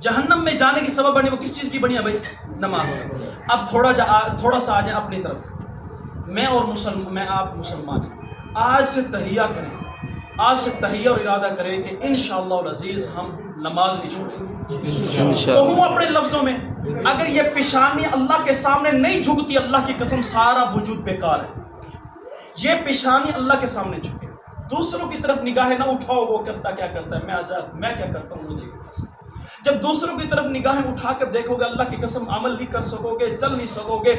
जहन्नम में जाने की सबब बनी, वो किस चीज़ की बनी है भाई? नमाज। अब थोड़ा सा आ जाए अपनी तरफ। मैं आप मुसलमान आज से तहिया करें, आज से तहिया और इरादा करें कि इंशाअल्लाह अज़ीज़ हम नमाज नहीं छोड़ेंगे। कहूँ अपने लफ्ज़ों में, अगर ये पेशानी अल्लाह के सामने नहीं झुकती, अल्लाह की कसम सारा वजूद बेकार है। ये पेशानी अल्लाह के सामने झुके, दूसरों की तरफ निगाहें ना उठाओ, वो करता क्या करता है, मैं आज़ाद, मैं क्या करता हूँ वो देखो। जब दूसरों की तरफ निगाहें उठाकर देखोगे, अल्लाह की कसम अमल नहीं कर सकोगे, चल नहीं सकोगे,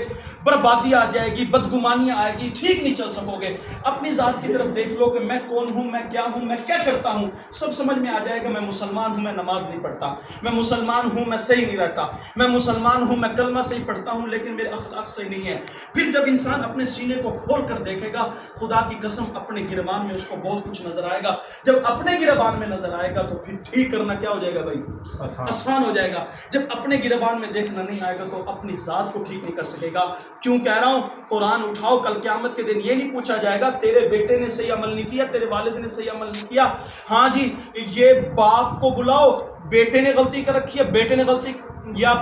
बर्बादी आ जाएगी, बदगुमानियाँ आएगी, ठीक नहीं चल सकोगे। अपनी ज़ात की तरफ देख लो कि मैं कौन हूँ, मैं क्या करता हूँ, सब समझ में आ जाएगा। मैं मुसलमान हूँ, मैं नमाज नहीं पढ़ता, मैं मुसलमान हूँ, मैं सही नहीं रहता, मैं मुसलमान हूँ, मैं कलमा सही पढ़ता हूँ, लेकिन मेरे अखलाक सही नहीं है। फिर जब इंसान अपने सीने को खोल कर देखेगा, खुदा की कसम अपने गिरबान में उसको बहुत कुछ नजर आएगा। जब अपने गिरबान में नजर आएगा तो फिर ठीक करना क्या हो जाएगा भाई? आसान हो जाएगा। जब अपने गिरबान में देखना नहीं आएगा तो अपनी ज़ात को ठीक नहीं कर सकेगा। क्यों कह रहा हूँ? कुरान उठाओ, कल क़यामत के दिन ये नहीं पूछा जाएगा तेरे बेटे ने सही अमल नहीं किया, तेरे वालिद ने सही अमल नहीं किया। हाँ जी, ये बाप को बुलाओ, बेटे ने गलती कर रखी है, बेटे ने गलती, या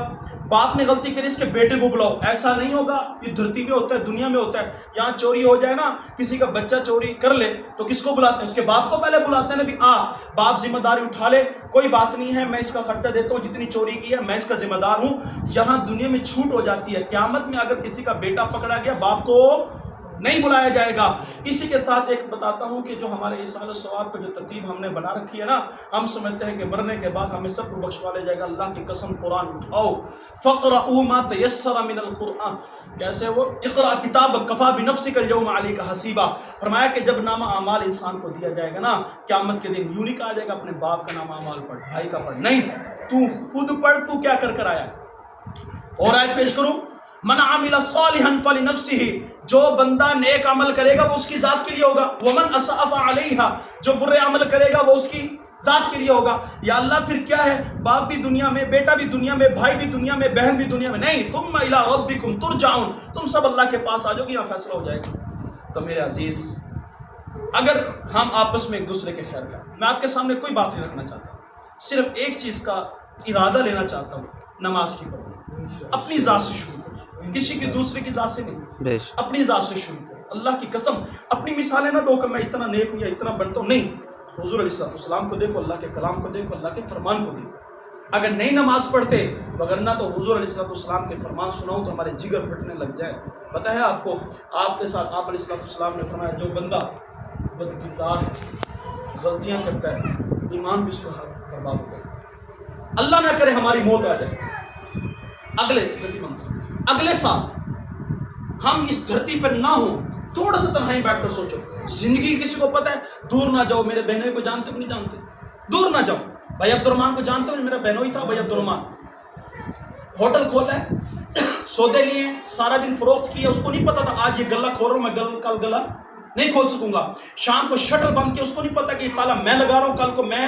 बाप ने गलती करी, इसके बेटे को बुलाओ। ऐसा नहीं होगा। ये धरती में होता है, दुनिया में होता है। यहाँ चोरी हो जाए ना, किसी का बच्चा चोरी कर ले तो किसको बुलाते हैं? उसके बाप को पहले बुलाते हैं ना, भी बाप जिम्मेदारी उठा ले, कोई बात नहीं है, मैं इसका खर्चा देता हूँ, जितनी चोरी की है मैं इसका जिम्मेदार हूँ। यहाँ दुनिया में छूट हो जाती है। क़यामत में अगर किसी का बेटा पकड़ा गया, बाप को नहीं बुलाया जाएगा। इसी के साथ एक बताता हूँ कि जो हमारे इसाल सवाब पर जो तरतीब हमने बना रखी है ना, हम समझते हैं कि मरने के बाद हमें सब बख्शवा ले जाएगा। अल्लाह की कसम, कुरान उठाओ, फ़क़रऊ मा तयस्सर मिनल कुरान। कैसे वो? इक़रा किताबक कफ़ा बिनफ़्सिकल यौम अलैका हसीबा। फरमाया कि जब नामा अमाल इंसान को दिया जाएगा ना, क़यामत के दिन यूं नहीं कहा जाएगा अपने बाप का नामा अमाल पढ़, भाई का पढ़, नहीं, तू खुद पढ़, तू क्या कर आया। और आयत पेश करूँ, मन आमिला सालिहन फलिनफ्सिही, जो बंदा नेक अमल करेगा वो उसकी ज़ात के लिए होगा। वमन असअ फअलैहा, जो बुरे अमल करेगा वो उसकी ज़ात के लिए होगा। या अल्लाह, फिर क्या है? बाप भी दुनिया में, बेटा भी दुनिया में, भाई भी दुनिया में, बहन भी दुनिया में, नहीं, तुम इला रब्बिकुम तुरजाउन, तुम सब अल्लाह के पास आ जाओगे, यहाँ फैसला हो जाएगा। तो मेरे अजीज़, अगर हम आपस में एक दूसरे के खैर का, मैं आपके सामने कोई बात नहीं रखना चाहता, सिर्फ एक चीज़ का इरादा लेना चाहता हूँ, नमाज की पढ़ो, अपनी ज़ात से शुरू करो, किसी की दूसरे की ज़ात से नहीं, अपनी ज़ात से शुरू करो। अल्लाह की कसम, अपनी मिसालें ना दो कि मैं इतना नेक हूँ या इतना बनता हूँ, नहीं। हुज़ूर अलैहिस्सलाम को देखो, अल्लाह के कलाम को देखो, अल्लाह के फरमान को देखो। अगर नहीं नमाज पढ़ते, वगरना तो हुज़ूर अलैहिस्सलाम के फरमान सुनाऊँ तो हमारे जिगर फटने लग जाए। पता है आपको, आपके साथ आप अलैहिस्सलाम ने फरमाया, जो बंदा बदकिरदार है, गलतियाँ करता है, ईमान भी उसका बर्बाद हो गया। अल्लाह ना करे हमारी मौत आ जाए, अगले साल हम इस धरती पर ना हो, थोड़ा सा तन्हाई बैठकर सोचो, जिंदगी किसी को पता है? दूर ना जाओ, मेरे बहनों को जानते हो नहीं जानते, दूर ना जाओ। भाई अब्दुर्रहमान को जानते हो? मेरा बहनों ही था भाई अब्दुर्रहमान, होटल खोला है, सौदे लिए, सारा दिन फरोख्त किया, उसको नहीं पता था आज ये गला खोल रहा हूँ मैं, कल गला नहीं खोल सकूंगा। शाम को शटर बंद किया, उसको नहीं पता कि ताला मैं लगा रहा हूँ, कल को मैं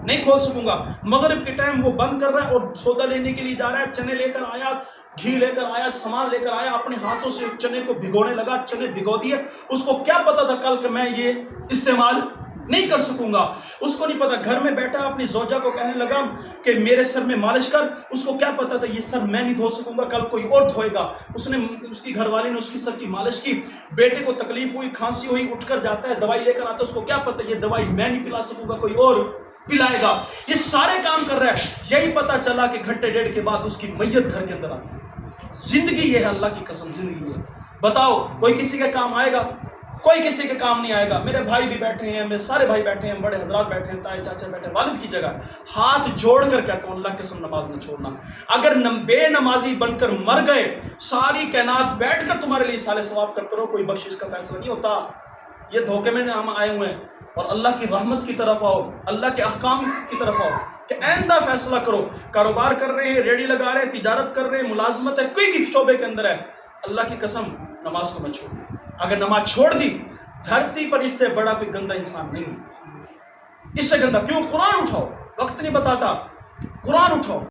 नहीं खोल सकूंगा। मगरिब के टाइम वो बंद कर रहा है और सौदा लेने के लिए जा रहा है, चने लेकर आया, घी लेकर आया, सामान लेकर आया, अपने हाथों से चने को भिगोने लगा, चने भिगो दिए। उसको क्या पता था कल के मैं ये इस्तेमाल नहीं कर सकूंगा, उसको नहीं पता। घर में बैठा अपनी जोजा को कहने लगा कि मेरे सर में मालिश कर, उसको क्या पता था ये सर मैं नहीं धो सकूंगा, कल कोई और धोएगा। उसने, उसकी घरवाली ने उसकी सर की मालिश की। बेटे को तकलीफ हुई, खांसी हुई, उठकर जाता है, दवाई लेकर आता है, उसको क्या पता ये दवाई मैं नहीं पिला सकूंगा, कोई और पिलाएगा। ये सारे काम कर रहा है, यही पता चला कि घंटे डेढ़ के बाद उसकी मैयत घर के अंदर आती है। जिंदगी ये है, अल्लाह की कसम जिंदगी है। बताओ कोई किसी के काम आएगा? कोई किसी के काम नहीं आएगा। मेरे भाई भी बैठे हैं, मेरे सारे भाई बैठे हैं, बड़े हजरात बैठे हैं, ताए चाचा बैठे हैं, वालिद की जगह हाथ जोड़ कर कहता हूँ अल्लाह की कसम नमाज न छोड़ना। अगर बेनमाजी बनकर मर गए, सारी कायनात बैठ कर तुम्हारे लिए साले सवाब करते रहो, कोई बख्शिश का फैसला नहीं होता। ये धोखे में हम आए हुए हैं। और अल्लाह की रहमत की तरफ आओ, अल्लाह के अहकाम की तरफ आओ कि आइंदा फैसला करो। कारोबार कर रहे हैं, रेडी लगा रहे हैं, तिजारत कर रहे हैं, मुलाजमत है, कोई भी शोबे के अंदर है, अल्लाह की कसम नमाज को मत छोड़ो। अगर नमाज छोड़ दी, धरती पर इससे बड़ा कोई गंदा इंसान नहीं है। इससे गंदा क्यों? कुरान उठाओ, वक्त नहीं बताता, कुरान उठाओ।